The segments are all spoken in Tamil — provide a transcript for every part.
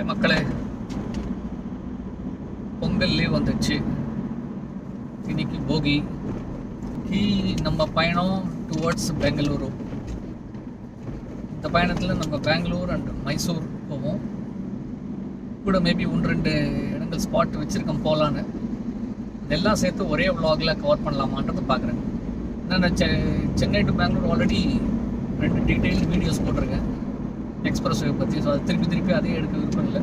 ஹாய் மக்களே, பொங்கல் லீவ் வந்துடுச்சு. இன்னைக்கு போகி. நம்ம பயணம் டுவர்ட்ஸ் பெங்களூரு. இந்த பயணத்தில் நம்ம பெங்களூர் அண்ட் மைசூர் போவோம். கூட மேபி 1-2 இடங்கள் ஸ்பாட் வச்சுருக்கோம் போகலான்னு. இதெல்லாம் சேர்த்து ஒரே vlogல கவர் பண்ணலாமான்றது பார்க்குறேன். நான் Chennai to Bangalore already 2 detail videos போட்டிருக்கேன் எக்ஸ்பிரஸ் வே பற்றி. ஸோ அது திருப்பி அதே எடுக்க விருப்பம் இல்லை.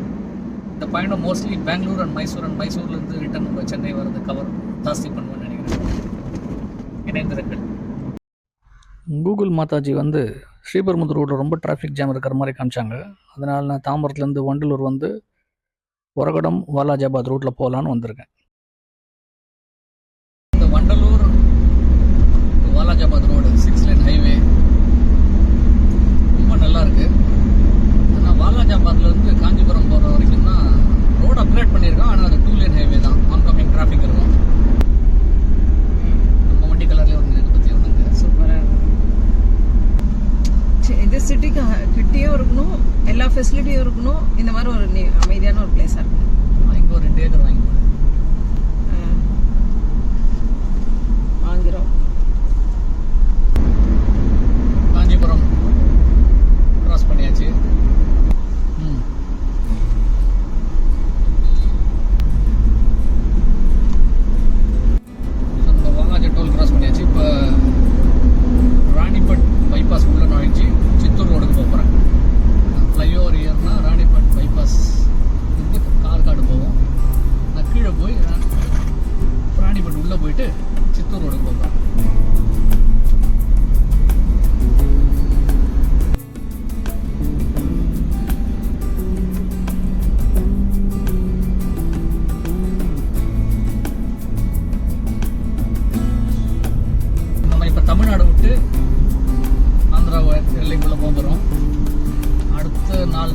இந்த பயணம் மோஸ்ட்லி பெங்களூர் அண்ட் மைசூர்லேருந்து ரிட்டர்ன் நம்ம சென்னை வரது கவர் ஜாஸ்தி பண்ணுவேன்னு நினைக்கிறேன். இணைந்திருங்கள். கூகுள் மாதாஜி ஸ்ரீபெரும்புதூர் ரோட்டில் ரொம்ப டிராஃபிக் ஜாம் இருக்கிற மாதிரி காமிச்சாங்க. அதனால் நான் தாம்பரத்துலேருந்து வண்டலூர் ஒரகடம் வாலாஜாபாத் ரூட்டில் போகலான்னு வந்திருக்கேன். இந்த Vandalur Walajabad road 6 lane highway ரொம்ப நல்லா இருக்கு. ஆனால் வாலாஜாபாத்லேருந்து காஞ்சிபுரம் போகிற வரைக்கும் தான் ரோடு அப்கிரேட் பண்ணியிருக்கோம். ஆனால் அது 2 லேன் ஹைவே தான். ஆன்கமிங் டிராஃபிக் இருக்கும். நம்ம வண்டி கலர்லேயே இதை பற்றி சூப்பராக இருக்கும். இது சிட்டிக்கு கிட்டேயும் இருக்கணும், எல்லா ஃபெசிலிட்டியும் இருக்கணும். இந்த மாதிரி ஒரு அமைதியான ஒரு பிளேஸாக இருக்கும். இங்கே ஒரு 2 ஏக்கர் வாங்கிக்கிறோம். காஞ்சிபுரம் கிராஸ் பண்ணியாச்சு. நம்ம வாங்காஜி டோல் கிராஸ் பண்ணியாச்சு. இப்போ ராணிப்பட் பைபாஸ் உள்ள நுழைஞ்சி சித்தூர் ரோடுக்கு போகிறேன். ஃப்ளைஓவர் ஏறினா ராணிப்பட் பைபாஸ் கார்காடு போவோம். நான் கீழே போய் ராணிப்பட் உள்ளே போயிட்டு சித்தூர் ரோடுக்கு போகிறேன். தமிழ்நாடு விட்டு ஆந்திரா எல்லைக்குள்ளே போகிறோம். அடுத்த 4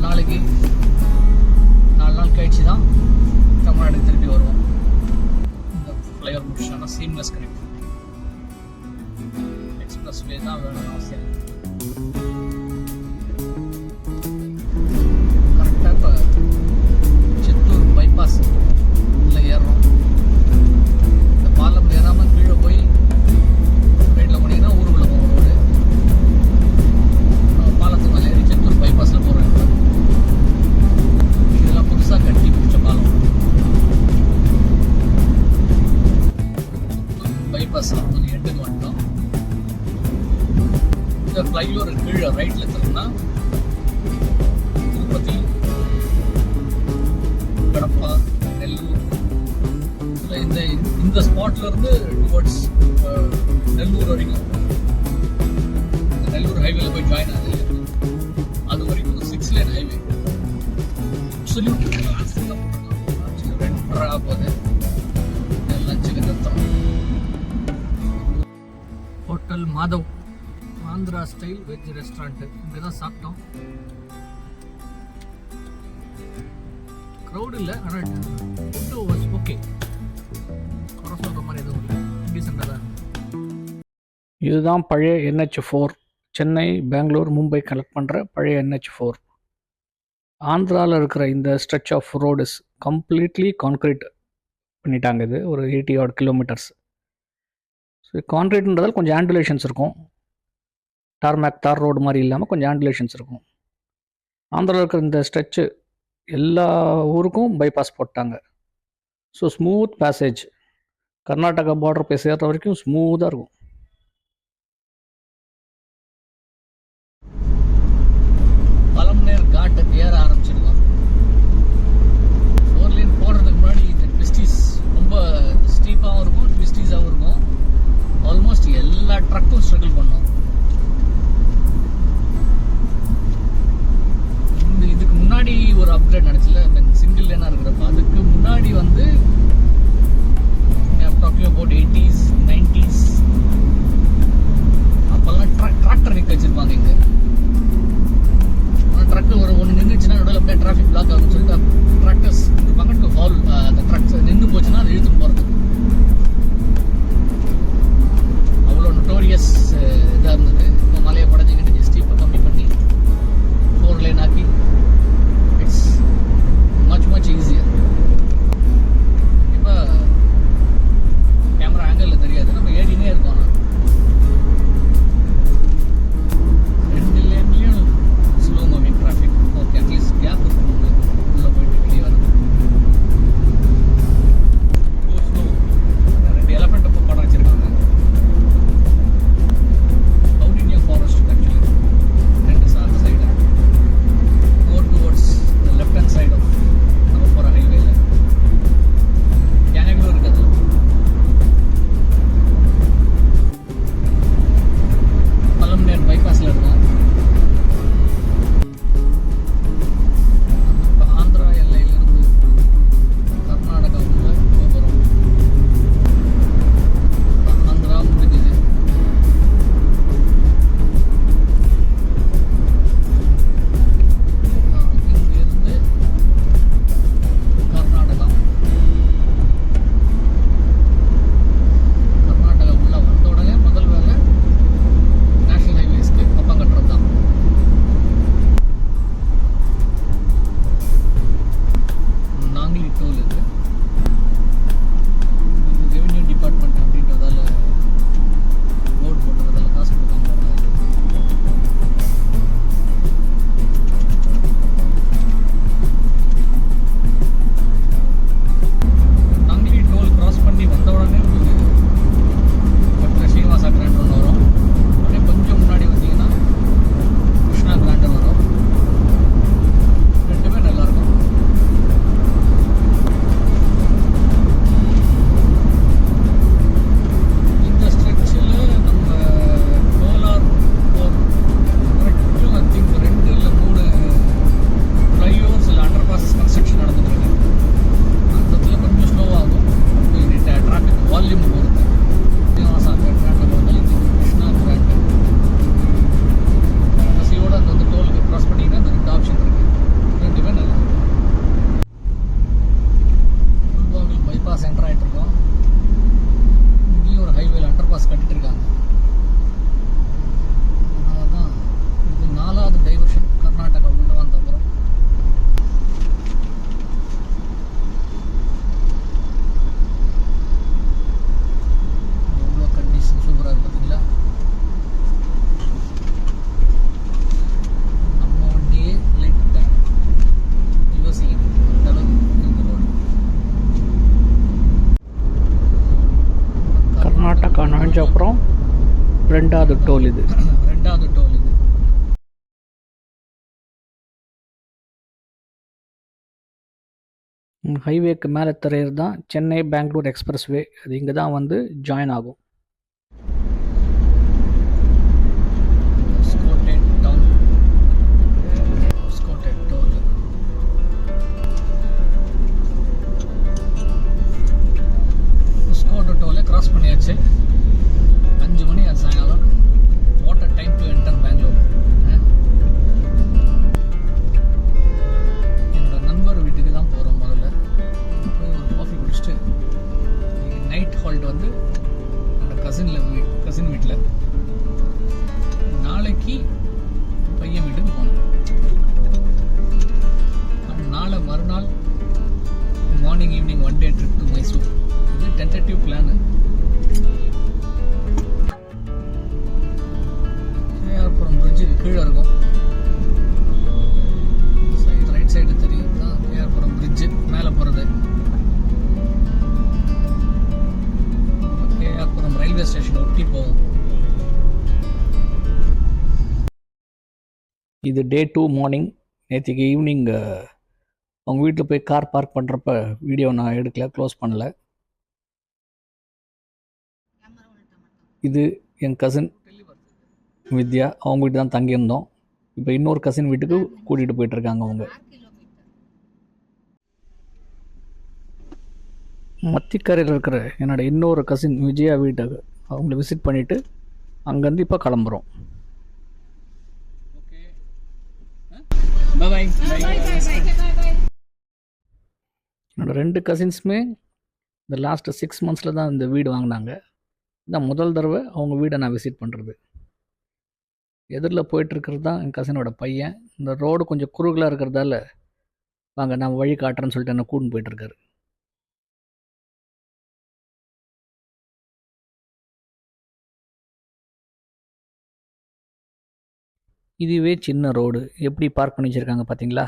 நாள் கழிச்சு தான் தமிழ்நாடுக்கு திருப்பி வருவோம். இந்த ஃப்ளைஓவர் முடிச்சானா சீம்லெஸ் கனெக்ட். எக்ஸ்பிரஸ் வே தான் வேணும்னு அவசியம். கரெக்டாக இப்போ சித்தூர் பைபாஸ் இல்லை ஏறுறோம். இந்த பாலம் ஏறாமல் கீழே போய் ரைட்டில் போனீங்கன்னா ஊருக்குள்ள போகிற ரோடு. பாலத்துக்கு மேலே ஏறி சித்தூர் பைபாஸில் போகிறோம். இதெல்லாம் புதுசாக கட்டி முடிச்ச பாலம். பைபாஸ் எட்டுக்கு வந்துட்டோம். இந்த ஃப்ளைஓவர் கீழே ரைட்டில் திரும்பினா திருப்பதி, கடப்பா, நெல்லூர். இந்த ஸ்பாட்ல இருந்து டுவர்ட்ஸ் நெல்லூர் வரைக்கும் நெல்லூர் ஹைவேல போய் ஜாயின் ஆகுது. அது வரைக்கும் 6 லேன் ஹைவே. போகுது. லஞ்சுக்கு நிறுத்தம். Hotel Madhav Andhra style veg restaurant. இங்கே தான் சாப்பிட்டோம். க்ரௌட் இல்லை, ஆனால் ஃபுட்டு வாஸ் ஓகே. குறை சொல்கிற மாதிரி எதுவும் இல்லை, டீசெண்டாக தான். இதுதான் பழைய NH4. சென்னை, பெங்களூர், மும்பை கலெக்ட் பண்ணுற பழைய NH4. ஆந்திராவில் இருக்கிற இந்த stretch off road is completely concrete பண்ணிட்டாங்க. இது ஒரு 80 கிலோமீட்டர்ஸ். ஸோ கான்க்ரீட்ன்றதால் கொஞ்சம் ஆண்டுலேஷன்ஸ் இருக்கும். தார் ரோடு மாதிரி இல்லாமல் கொஞ்சம் ஆண்டுலேஷன்ஸ் இருக்கும். ஆந்திராவில் இருக்கிற இந்த ஸ்ட்ரெச்சு எல்லா ஊருக்கும் பைபாஸ் போட்டாங்க. So smooth passage. Karnataka border போய் சேர்ற வரைக்கும் ஸ்மூத்தாக இருக்கும். பலம்நேர் காட்டு ஏற ஆரம்பிச்சிருக்கோம். 4 லேன் போடுறதுக்கு முன்னாடி இந்த ட்விஸ்டிஸ் ரொம்ப ஸ்டீப்பாகவும் இருக்கும், ட்விஸ்டிஸாகவும் இருக்கும். ஆல்மோஸ்ட் எல்லா ட்ரக்கும் ஸ்ட்ரகிள் பண்ணோம். இதுக்கு முன்னாடி ஒரு அப்கிரேட் நடச்சுல, சிங்கிள் லேனாக இருக்கிறப்ப. அதுக்கு முன்னாடி டாக்கிங் அபவுட் 80s 90s அப்போல்லாம் டிராக்டர் நிற்க வச்சிருப்பாங்க இங்கே. ட்ரக்கு ஒன்று நின்றுச்சுன்னா நடுவில் அப்படியே டிராஃபிக் பிளாக் ஆகும்னு சொல்லிட்டு டிராக்டர்ஸ் இருப்பாங்க. டு ஹால் அந்த ட்ரக்ஸ் நின்று போச்சுன்னா அது இழுத்துட்டு போகிறது. அவ்வளோ நோட்டோரியஸ் இதாக இருந்தது. இப்போ மலையை படைஞ்சிக்கிட்டு ஸ்டீப்பை கம்மி பண்ணி 4 லேன் ஆக்கி இட்ஸ் ரெண்டாவது டோல் இது. ஹைவேக்கு மேலே தரையிறது தான் சென்னை பெங்களூர் எக்ஸ்பிரஸ்வே. அது இங்கே தான் வந்து ஜாயின் ஆகும். கிராஸ் பண்ணியாச்சு. 5 மணி அது சாயங்காலம். What a time to enter Bangalore. என்னோட நண்பர் வீட்டுக்கு தான் போகிறோம். முதல்ல போய் ஒரு காஃபி குடிச்சிட்டு நைட் ஹால்ட் வந்து என்னோட கசின் வீட்டில். நாளைக்கு பையன் வீட்டுக்கு போகணும். நாளை மறுநாள் morning evening 1 day trip to Mysore. இது டென்டேட்டிவ் பிளான். கேஆர்புரம் பிரிட்ஜுக்கு கீழே இருக்கும். ரைட் சைடு தெரியும் தான் கேஆர்புரம் பிரிட்ஜு. மேலே போகிறது கேஆர்புரம் ரயில்வே ஸ்டேஷன் ஒட்டி போகும். இது டே 2 மார்னிங். நேற்றுக்கு ஈவினிங் அவங்க வீட்டில் போய் கார் பார்க் பண்ணுறப்ப வீடியோ நான் எடுக்கல, க்ளோஸ் பண்ணலை. இது என் கசின் வித்யா. அவங்க வீட்டு தான் தங்கியிருந்தோம். இப்போ இன்னொரு கசின் வீட்டுக்கு கூட்டிகிட்டு போயிட்டுருக்காங்க அவங்க. மத்திக்கரையில் இருக்கிற என்னோட இன்னொரு கசின் விஜயா வீட்டுக்கு அவங்கள விசிட் பண்ணிவிட்டு அங்கேருந்து இப்போ கிளம்புறோம். என்னோட 2 கசின்ஸுமே இந்த லாஸ்ட்டு 6 மந்த்ஸில் தான் இந்த வீடு வாங்கினாங்க. இதான் முதல் தடவை அவங்க வீடை நான் விசிட் பண்ணுறது. எதிரில் போயிட்டுருக்கிறது தான் என் கசினோட பையன். இந்த ரோடு கொஞ்சம் குறுகலாக இருக்கிறதால வாங்க நான் வழி காட்டுறேன்னு சொல்லிட்டு என்ன கூட்டின்னு போயிட்டுருக்காரு. இதுவே சின்ன ரோடு எப்படி பார்க் பண்ணி வச்சுருக்காங்க பார்த்தீங்களா?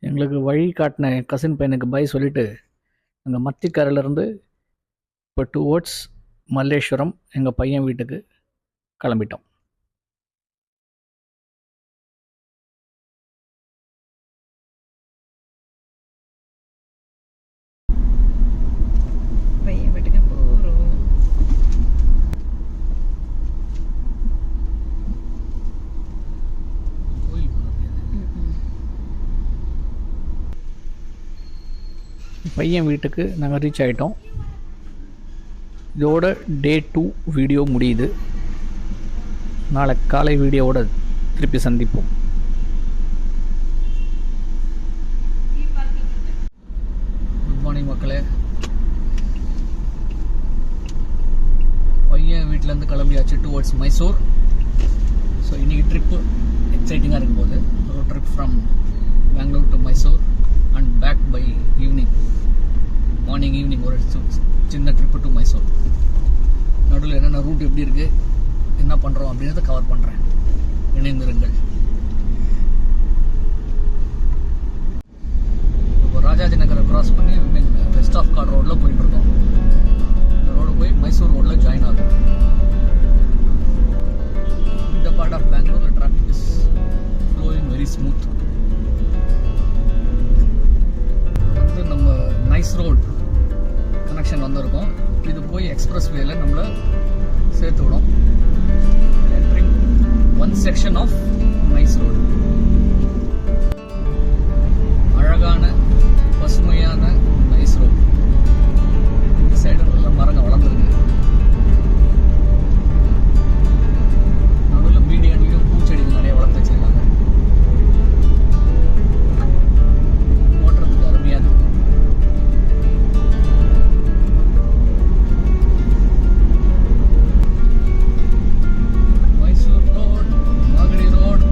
எங்களுக்கு வழி காட்டின கசின் பையனுக்கு பை சொல்லிவிட்டு அங்கே மத்திக்கரையிலேருந்து இப்போ டுவோர்ட்ஸ் மல்லேஸ்வரம் எங்கள் பையன் வீட்டுக்கு கிளம்பிட்டோம். பையன் வீட்டுக்கு போகிறோம். பையன் வீட்டுக்கு நாங்கள் ரீச் ஆகிட்டோம். இதோட டே 2 வீடியோ முடியுது. நாளை காலை வீடியோவோட திருப்பி சந்திப்போம். குட் மார்னிங் மக்களே. பையன் வீட்டிலேருந்து கிளம்பியாச்சு டுவர்ட்ஸ் மைசூர். ஸோ இன்றைக்கி ட்ரிப்பு எக்ஸைட்டிங்காக இருக்கும் போது ஒரு trip from Bangalore to Mysore and back by evening. Morning evening ஒரு சின்ன ட்ரிப்பு டு மைசூர். நடுவில் என்னென்ன ரூட் எப்படி இருக்குது, என்ன பண்ணுறோம் அப்படின்றத கவர் பண்ணுறேன். இணைந்திருங்கள். இப்போ ராஜாஜி நகரை கிராஸ் பண்ணி வெஸ்ட் ஆஃப் கார்ட் ரோடில் போயிட்டுருக்கோம். இந்த ரோடு போய் மைசூர் ரோடில் ஜாயின் ஆகும். இந்த part of Bangalore traffic is flowing very smooth. வந்து நம்ம நைஸ் ரோட் கனெக்ஷன் வந்திருக்கோம். இது போய் எக்ஸ்பிரஸ் வேல நம்மளை சேர்த்து விடும். Entering 1 section of nice road. அழகான பசுமையான நைஸ் ரோடு. இந்த சைடு நல்ல மரங்க வளர்ந்துருக்கு. நடுவில் மீடியன்லையும் பூச்செடிகள் நிறைய வளர்த்து வச்சிருக்காங்க. ஓட்டுறதுக்கு அருமையாக இருக்கு. மைசூர் ரோட், மகடி ரோட்,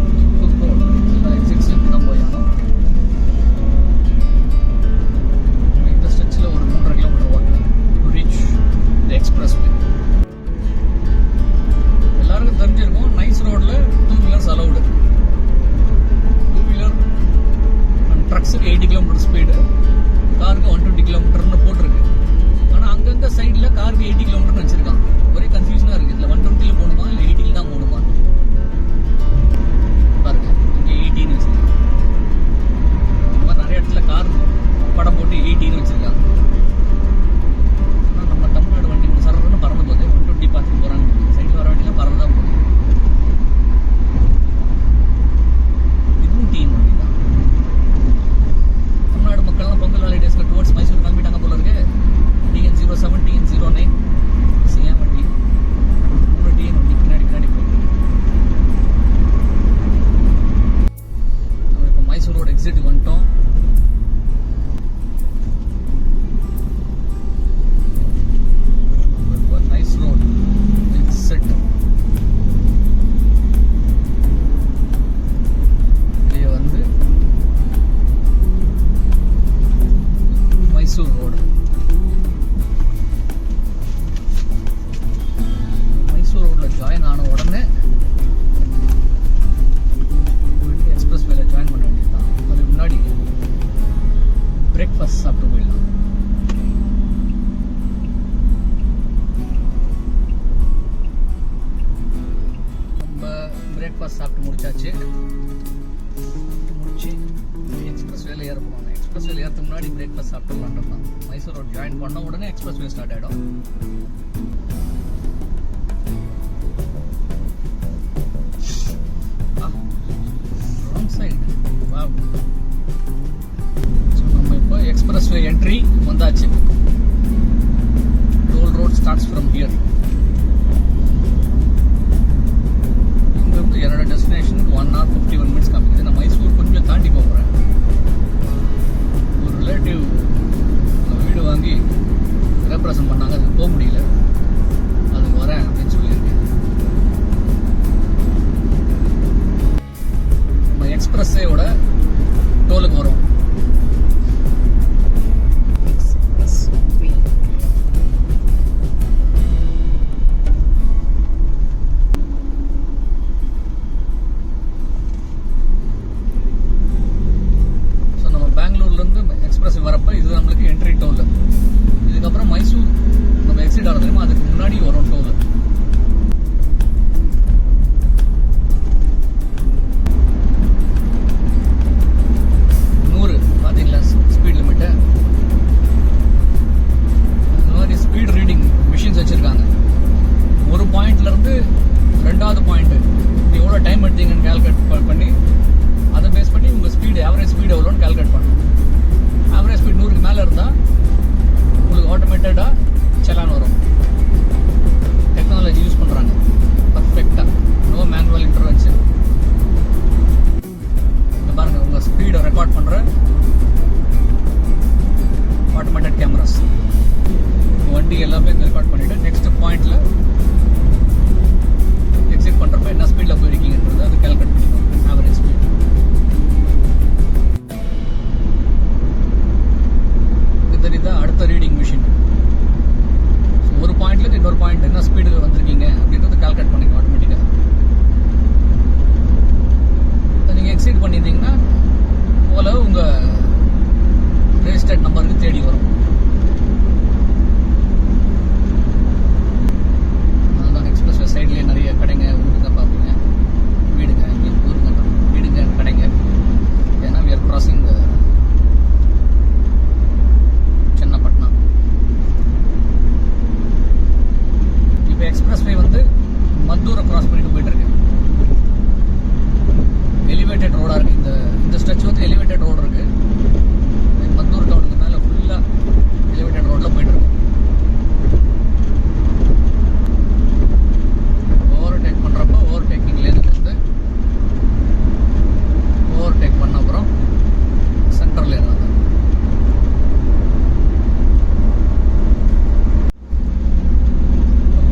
எக்ஸிட் வந்துட்டோம். Nice road exit. இது வந்து மைசூர் ரோடு. மைசூர் ரோட்ல ஜாயின் ஆன உடனே எக்ஸ்பிரஸ் வேல ஜாயின் பண்ண வேண்டியதுதான். அதுக்கு முன்னாடி பிரேக்ஃபாஸ்ட் சாப்பிட்டு போயிடலாம். நம்ம பிரேக்ஃபாஸ்ட் சாப்பிட்டு முடிச்சாச்சு. முடிச்சு எக்ஸ்பிரஸ் வேல ஏற போவாங்க. எக்ஸ்பிரஸ் வேல ஏறதுக்கு முன்னாடி பிரேக்ஃபாஸ்ட் சாப்பிட்டுலாம் தான். மைசூர் ரோட் ஜாயின் பண்ண உடனே எக்ஸ்பிரஸ் வே ஸ்டார்ட் ஆகிடும். நம்ம இப்போ எக்ஸ்பிரஸ் வே என்ட்ரி வந்தாச்சு. Toll road starts from here. இங்கிருந்து என்னோட டெஸ்டினேஷனுக்கு 1 hour 51 minutes காமிக்குது. நான் மைசூர் கொஞ்சம் தாண்டி போகிறேன். ஒரு ரிலேட்டிவ் வீடு வாங்கி ரெப்ரசன்ட் பண்ணாங்க, அதுக்கு போக முடியல. அதுக்கு வரேன் அப்படின்னு சொல்லியிருக்கேன். நம்ம எக்ஸ்பிரஸ்ஸேயோட டோலுக்கு வரும். ஸோ நம்ம பெங்களூர்லேருந்து எக்ஸ்பிரஸ் வரப்போ இது நம்மளுக்கு என்ட்ரி டோல். இதுக்கப்புறம் மைசூர் நம்ம எக்ஸிட் ஆகிறது தெரியுமா, அதுக்கு முன்னாடி வரும் டோல். ஸ்பீட் லிமிட்டு இந்த மாதிரி ஸ்பீட் ரீடிங் மிஷின்ஸ் வச்சுருக்காங்க. ஒரு பாயிண்ட்லேருந்து 2வது பாயிண்ட்டு நீங்கள் எவ்வளோ டைம் எடுத்தீங்கன்னு கால்குலேட் பண்ணி அதை பேஸ் பண்ணி உங்கள் ஸ்பீடு ஆவரேஜ் ஸ்பீடு எவ்வளோன்னு கால்குலேட் பண்ணணும். ஆவரேஜ் ஸ்பீட் 100க்கு மேலே இருந்தால் உங்களுக்கு ஆட்டோமேட்டடாக செலான் வரும். டெக்னாலஜி யூஸ் பண்ணுறாங்க பர்ஃபெக்டாக. No manual intervention. இந்த பாருங்கள், உங்கள் ஸ்பீடை ரெக்கார்ட் பண்ணுற ஆட்டோமேட்டட் கேமராஸ். வண்டி எல்லாமே ரெக்கார்ட் பண்ணிவிட்டு நெக்ஸ்ட் பாயிண்டில் எக்ஸிட் பண்ணுறப்ப என்ன ஸ்பீடில் போயிருக்கீங்கன்றது அது கால்குலேட் பண்ணிக்கணும். Average speed. இது தெரியுதா அடுத்த ரீடிங் மிஷின். ஸோ ஒரு பாயிண்ட்லேருந்து இன்னொரு பாயிண்ட் என்ன ஸ்பீடில் வந்திருக்கீங்க அப்படின்றது கால்குலேட் பண்ணிக்கணும் ஆட்டோமேட்டிக்காக. நீங்கள் எக்ஸிட் பண்ணியிருந்தீங்கன்னா போல உங்கள் ரெஜிஸ்டர்ட் நம்பருக்கு தேடி வரும். அதுதான் எக்ஸ்பிரஸ் வே சைட்லேயே நிறைய கடைங்க ஊருங்க பார்ப்பீங்க. வீடுங்க இங்கே ஊருங்க வீடுங்க கடைங்க. ஏன்னா we are crossing சென்னப்பட்டினம். இப்போ எக்ஸ்பிரஸ் வே வந்து மத்தூரை கிராஸ் பண்ணிட்டு போயிட்டு இருக்கு. எலிவேட்டட் ரோடாக இருக்குது. இந்த ஸ்ட்ரெச் வந்து எலிவேட்டட் ரோடு இருக்குது. மத்தூர் டவுனுக்கு மேலே ஃபுல்லாக எலிவேட்டட் ரோட்டில் போயிட்டுருக்கோம். ஓவர்டேக் பண்ணுறப்போ ஓவர்டேக்கிங் லேனுக்கு வந்து ஓவர்டேக் பண்ண அப்புறம் சென்ட்ரல் லேன் வந்து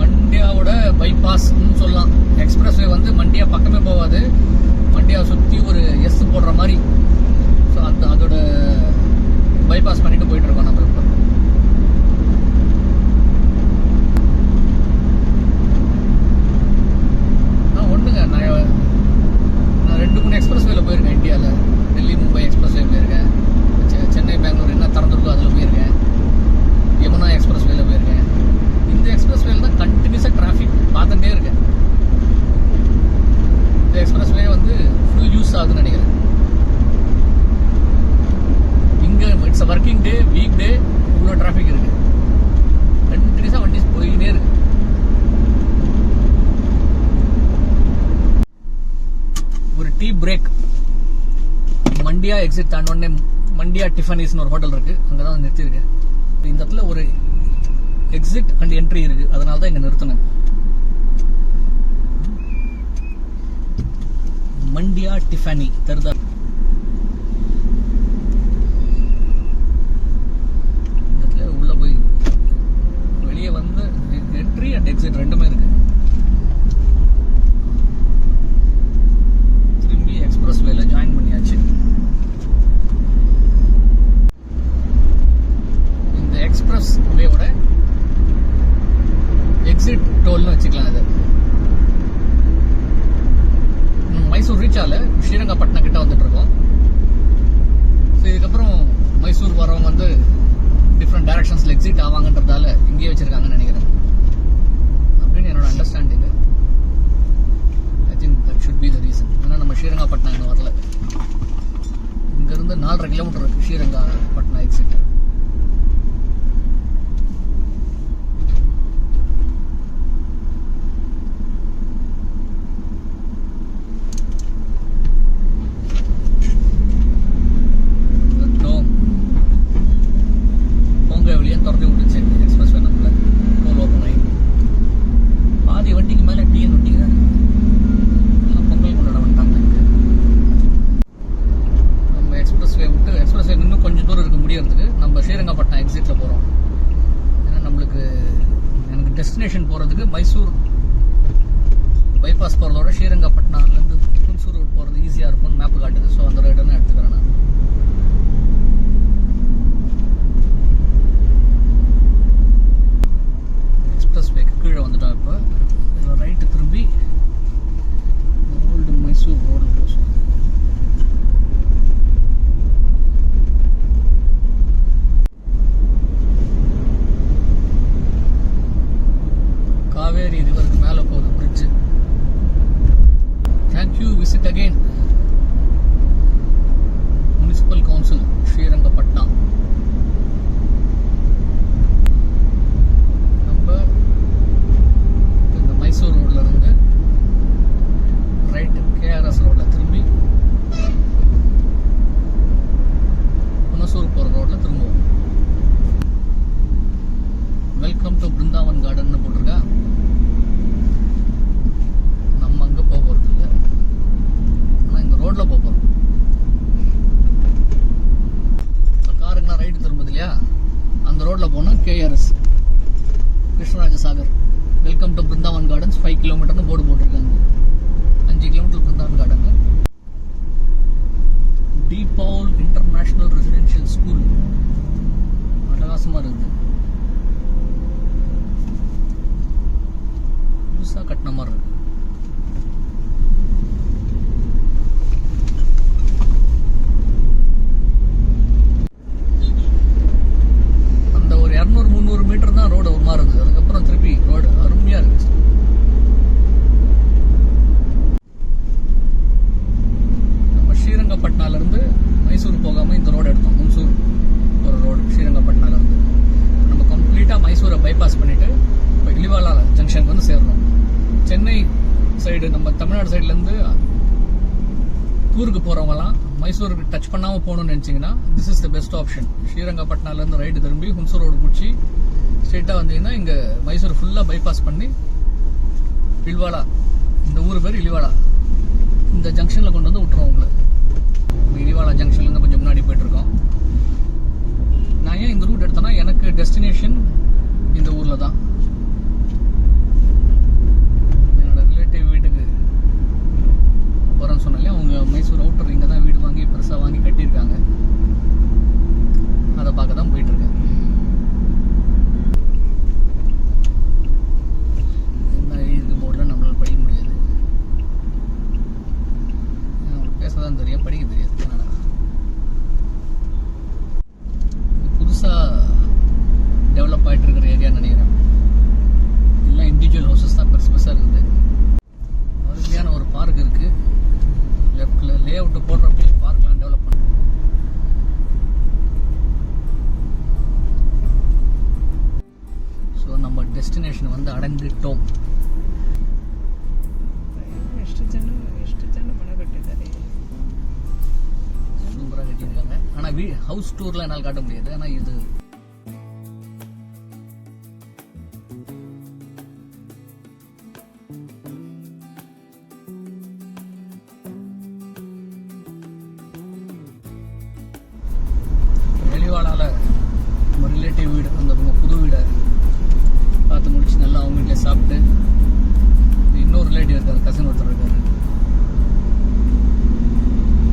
மண்டியாவோட பைபாஸ்ன்னு சொல்லலாம். எக்ஸ்பிரஸ் வே வந்து மண்டியா பக்கமே போகாது. மண்டியா சுற்றி ஒரு எஸ் போடுற மாதிரி. ஸோ அதோட பைபாஸ் பண்ணிட்டு போயிட்டு இருக்கோம் நம்ம இப்போ. ஒன்றுங்க, நான் 2-3 எக்ஸ்பிரஸ் வேல போயிருக்கேன் இந்தியாவில். டெல்லி மும்பை எக்ஸ்பிரஸ் வே போயிருக்கேன். சென்னை பெங்களூர் என்ன திறந்துருக்கோ அதில் போயிருக்கேன். யமுனா எக்ஸ்பிரஸ் வேல போயிருக்கேன். இந்த எக்ஸ்பிரஸ் வேல தான் கண்டினியூஸாக டிராஃபிக் பார்த்துட்டே இருக்கேன். இந்த எக்ஸ்பிரஸ் வே வந்து ஃபுல் யூஸ் ஆகுதுன்னு நினைக்கிறேன். இங்கே it's working day, week day, இவ்வளோ டிராஃபிக் இருக்கு. கண்டினியூஸாக வண்டி போயிட்டே இருக்கு. ஒரு டீ பிரேக் மண்டியா எக்ஸிட் தாண்டோடனே மண்டியா டிஃபனிஸ்னு ஒரு ஹோட்டல் இருக்கு. அங்கே தான் நிறுத்தியிருக்கேன். இந்த இடத்துல ஒரு எக்ஸிட் அண்ட் என்ட்ரி இருக்கு. அதனால தான் இங்கே நிறுத்தினேன். மண்டியா டிஃபனி தெரிதா? எக்ஸிட் ஆவாங்கன்றதால இங்கேயே வச்சுருக்காங்கன்னு நினைக்கிறேன் அப்படின்னு என்னோட understanding. I think that should be the reason. ஏன்னா நம்ம ஸ்ரீரங்கப்பட்டினம் இன்னும் வரல. இங்கேருந்து 4.5 கிலோமீட்டர் இருக்குது ஸ்ரீரங்கப்பட்டினம் எக்ஸிட். துரத்தி விட்டுச்சு எக்ஸ்பிரஸ் வே. நம்மள டோல் ஓப்பன் ஆகி பாதி வண்டிக்கு மேலே டிஎன் வண்டிக்கு தான் எல்லாம் பொங்கல் கொண்டாட வந்துட்டாங்க. நம்ம எக்ஸ்பிரஸ் வே விட்டு எக்ஸ்பிரஸ் வே இன்னும் கொஞ்சம் தூரம் இருக்க முடியறதுக்கு நம்ம ஸ்ரீரங்கப்பட்டினம் எக்ஸிட்டில் போகிறோம். ஏன்னா எனக்கு டெஸ்டினேஷன் போகிறதுக்கு மைசூர் பைபாஸ் போகிறதோட ஸ்ரீரங்கப்பட்டினம்லேருந்து ஹுன்சூர் ரோட் போகிறது ஈஸியாக இருக்கும்னு மேப்பு காட்டுது. ஸோ அந்த ரைடு தான் எடுத்துக்கிறேன் நான். கீழே வந்துட்டோம். இப்போ இதில் ரைட்டு திரும்பி ஓல்டு மைசூர் ரோடு போகும். காவேரி ரிவருக்கு மேலே போகுது bridge. Thank you. Visit again municipal council Srirangapatna. Mysore ரோட்ல இருந்து ரைட் கேஆர்எஸ் ரோட்ல திரும்பி புனசூர் போற ரோட்ல திரும்புவோம். வெல்கம் டு பிருந்தாவன் கார்டன் போட்டிருக்கா. நம்ம அங்க போக போறது இல்லை, ஆனா இந்த ரோட்ல போக போறோம். காருக்குலாம் ரைட்டு திரும்புது இல்லையா, அந்த ரோட்ல போனா KRS Krishnaraja Sagar. Welcome to Brindavan gardens 5 கிலோமீட்டர்னு போர்டு போட்டிருக்காங்க. 5 kilometre Brindavan garden. Deepal international residential school அட்டகாசமாக இருக்குது. புதுசாக கட்டின மாதிரி இருக்கு. அந்த ஒரு 200-300 மீட்டர் தான் ரோடு ஒரு மாதிரி இருக்குது. அதுக்கப்புறம் திருப்பி ரோடு அருமையா இருக்கு. நம்ம ஸ்ரீரங்கப்பட்டினால இருந்து மைசூர் போகாம இந்த ரோடு எடுத்தோம். ஹுன்சூர் ஒரு ரோடு ஸ்ரீரங்கப்பட்டினால இருந்து நம்ம கம்ப்ளீட்டா மைசூரை பைபாஸ் பண்ணிட்டு இப்போ இலிவாலா ஜங்ஷனுக்கு வந்து சேரணும். சென்னை சைடு நம்ம தமிழ்நாடு சைட்ல இருந்து டூருக்கு போறவங்கலாம் மைசூருக்கு டச் பண்ணாம போகணும்னு நினைச்சீங்கன்னா this is the best option. ஸ்ரீரங்கப்பட்டினால இருந்து ரைடு திரும்பி ஹுன்சூர் ரோடு பிடிச்சி ஸ்ட்ரெயிட்டாக வந்தீங்கன்னா இங்கே மைசூர் ஃபுல்லாக பைபாஸ் பண்ணி இல்வாலா, இந்த ஊர் பேர் இலிவாலா, இந்த ஜங்ஷனில் கொண்டு வந்து விட்டுருவோம் உங்களை. இலிவாலா ஜங்ஷன்லேருந்து கொஞ்சம் முன்னாடி போயிட்டுருக்கோம். நான் ஏன் இந்த ரூட் எடுத்தேன்னா எனக்கு டெஸ்டினேஷன் இந்த ஊரில் தான். என்னோட ரிலேட்டிவ் வீட்டுக்கு போகிறேன்னு சொன்னாலே அவங்க மைசூர் அவுட்டர் இங்கே தான் வீடு வாங்கி பெருசாக வாங்கி கட்டியிருக்காங்க. அதை பார்க்க தான் போயிட்டுருக்கேன். நம்மளால் படிக்க முடியாது, பேசதான் தெரியும், படிக்க தெரியாது. கன்னடா புதுசாக டெவலப் ஆகிட்டு இருக்கிற ஏரியான்னு நினைக்கிறேன். எல்லாம் இண்டிவிஜுவல் ஹவுசஸ் தான் பெருசு பெருசாக இருக்குது. அருமையான ஒரு பார்க் இருக்குது. லெஃப்டில் லே அவுட்டு போடுறப்ப பார்க்லாம் டெவலப் பண்ண. ஸோ நம்ம டெஸ்டினேஷன் வந்து அடைஞ்சிட்டோம். சூப்பராக கட்டியிருக்காங்க. ஆனால் ஹவுஸ் டூர்லாம் என்னால் காட்ட முடியாது. ஆனால் இது எலிவாலாவில் நம்ம ரிலேட்டிவ் வீடு, அந்த புது வீடை பார்த்து முடிச்சு நல்லா அவங்க வீட்டில் சாப்பிட்டு இன்னொரு ரிலேட்டிவ் இருக்காரு, கசின் ஒருத்தர் இருக்காரு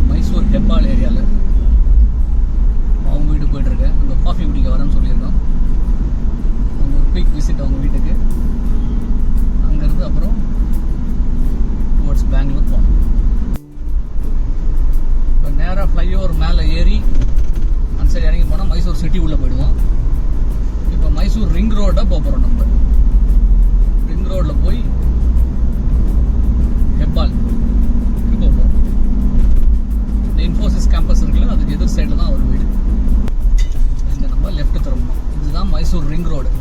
மைசூர் ஹெப்பால் ஏரியாவில். அவங்க வீடு போயிட்டுருக்கேன். அங்கே காஃபி குடிக்க வரேன்னு சொல்லியிருக்கோம். அவங்க ஒரு குயிக் விசிட் அவங்க வீட்டுக்கு. அங்கேருந்து அப்புறம் டுவர்ட்ஸ் பெங்களூர் போனோம். இப்போ நேராக ஃப்ளைஓவர் மேலே ஏறி அந்த சைடு இறங்கி போனால் மைசூர் சிட்டி உள்ளே போயிடுவோம். இப்போ ரோடாக போகிறோம். நம்ம ரிங் ரோடில் போய் ஹெப்பால் போகிறோம். இந்த இன்ஃபோசிஸ் கேம்பஸ் இருக்குல்ல, அதுக்கு எதிர் சைடில் தான் அவர் வீடு. இங்கே நம்ம லெஃப்ட் திரும்பணும். இதுதான் மைசூர் ரிங் ரோடு.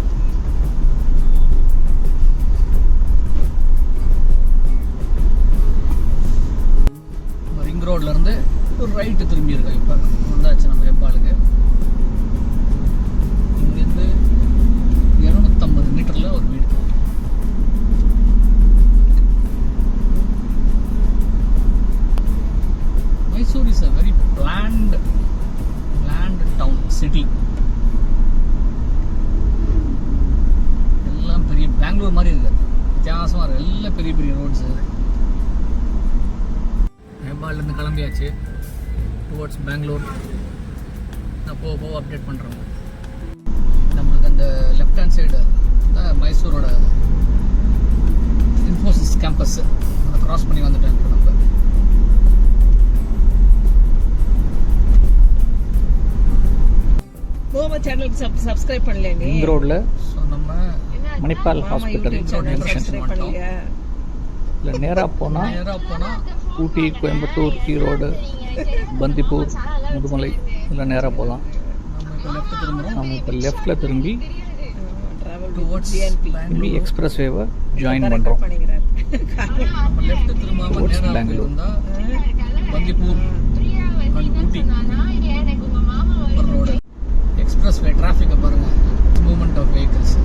ரிங் ரோட்லேருந்து ஒரு ரைட்டு திரும்பி இருக்கோம். இப்போ வந்தாச்சு நம்ம ஹெப்பாலுக்கு. இங்கேருந்து 250 மீட்டரில் ஒரு வீடு. Mysore is a very plant town city. எல்லாம் பெரிய பெங்களூர் மாதிரி இருக்குது, வித்தியாசமாக இருக்குது. எல்லாம் பெரிய பெரிய ரோட்ஸு. ஹெப்பால்லேருந்து கிளம்பியாச்சு டுவர்ட்ஸ் பெங்களூர். நான் போக அப்டேட் பண்ணுறோம். நம்மளுக்கு அந்த லெஃப்ட் ஹேண்ட் சைடு தான் மைசூரோட இன்ஃபோசிஸ் கேம்பஸ். அதை க்ராஸ் பண்ணி வந்துட்டோம் இப்போ நம்ம. கோவா சேனலுக்கு சப்ஸ்கிரைப் பண்ணல நீ? ரிங் ரோட்ல ஸோ நம்ம மணிப்பால் ஹாஸ்பிட்டல் இல்லை நேராக போனால் ஊட்டி, கோயம்புத்தூர், ஈரோடு, பந்திப்பூர், முதுமலை இல்லை நேராக போகலாம். நம்ம இப்போ லெஃப்டில் திரும்பி எக்ஸ்பிரஸ் வேவை ஜாயின் பண்ணுறோம். பெங்களூர் பந்திப்பூர் ஊட்டி ரோடு எக்ஸ்பிரஸ் வே. டிராஃபிக்கை பாருங்கள், மூவ்மெண்ட் ஆஃப் வெஹிக்கிள்ஸ்.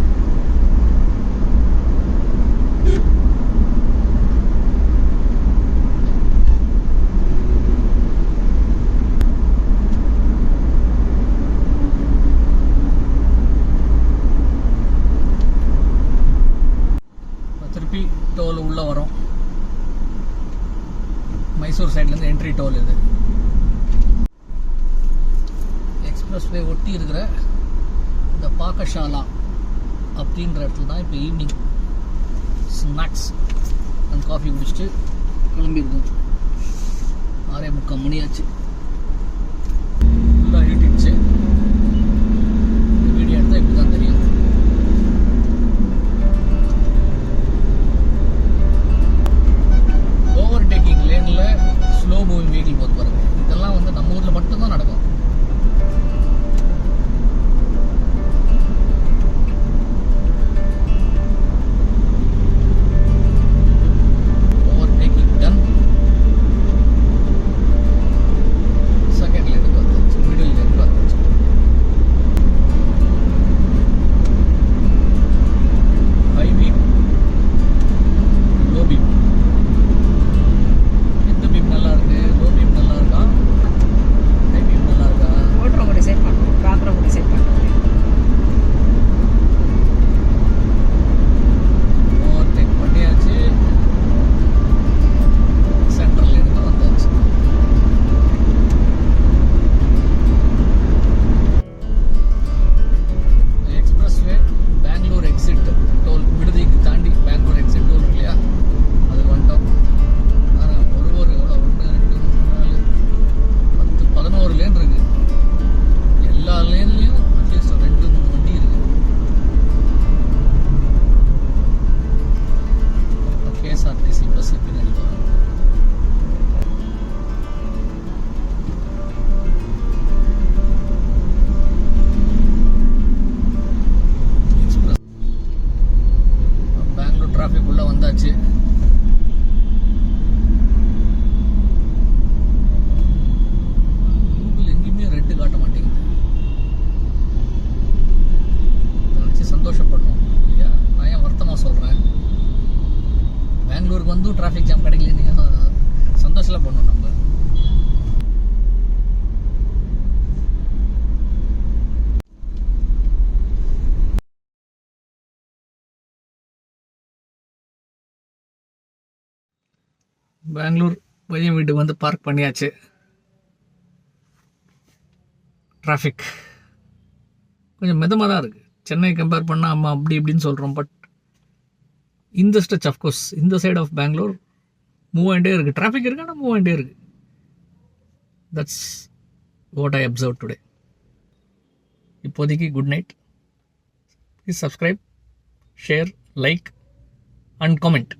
திருப்பி டோல் உள்ளே வரும். மைசூர் சைட்லேருந்து என்ட்ரி டோல் இது. எக்ஸ்பிரஸ் வே ஒட்டி இருக்கிற இந்த பாக்கஷாலா அப்படின்ற இடத்துல தான் இப்போ ஈவினிங் ஸ்நாக்ஸ் அண்ட் காஃபி குடிச்சிட்டு கிளம்பியிருக்கோம். 6:45 மணி ஆச்சு. ஃபுல்லாக ஈட்டிடுச்சு. இந்த வீடியோ எடுத்தால் இப்படி தான் தெரியும். ஓவர்டேக்கிங் லேனில் ஸ்லோ மூவிங் வெஹிக்கிள் போது பாருங்க. இதெல்லாம் வந்து நம்ம ஊரில் மட்டும்தான் நடக்கும். Overtaking ton. செகண்ட் லேனுக்கு வந்தாச்சு, மிடில் லேனுக்கு வந்தாச்சு. High beam, low beam. எந்த பீம் நல்லா இருக்கு? லோ பீம் நல்லா இருக்கா? ஹை பீம் நல்லா இருக்கா? ஓட்டுறவங்க டிசைட் பண்ணணும், பார்க்குறவங்க டிசைட் பண்ணணும். ஓவர்டேக் பண்ணியாச்சு. சென்ட்ரல் லேனுக்கு வந்தாச்சு. எக்ஸ்பிரஸ் வே பெங்களூர் எக்ஸிட் டோல். விடுதிக்கு தாண்டி பெங்களூர் எக்ஸிட் டோல் இருக்கு இல்லையா, அதுக்கு வந்துட்டோம். ஆனால் ஒரு எவ்வளோ 1 2 3 4 10 11 லேன் இருக்கு. எல்லா லேன்லேயும் அட்லீஸ்ட் 2 3 வண்டி இருக்கு. கேஎஸ்ஆர்டிசி பஸ் பின்னாடி வரும். எக்ஸ்பிரஸ் பெங்களூர் டிராஃபிக் உள்ள வந்தாச்சு. கூகுள் எங்கேயுமே ரெட்டு காட்ட மாட்டேங்குது. இதை நினச்சி சந்தோஷப்படணும் இல்லையா? நான் ஏன் வருத்தமாக சொல்கிறேன்? பெங்களூருக்கு வந்து டிராஃபிக் ஜாம் கிடைக்கலன்னு சந்தோஷம் பண்ணணும் நம்ம. பெங்களூர் பையன் வீட்டுக்கு வந்து பார்க் பண்ணியாச்சு. டிராஃபிக் கொஞ்சம் மிதமாக தான் இருக்குது. சென்னை கம்பேர் பண்ணால் ஆமாம் அப்படி இப்படின்னு சொல்கிறோம். பட் இந்த ஸ்ட்ரெச் அஃப்கோர்ஸ் இந்த சைட் ஆஃப் பெங்களூர் மூவ் ஆகிட்டே இருக்குது. டிராஃபிக் இருக்குது, ஆனால் மூவ் ஆகிட்டே இருக்குது. That's what I observe today. இப்போதைக்கு good night. Please subscribe, share, like and comment.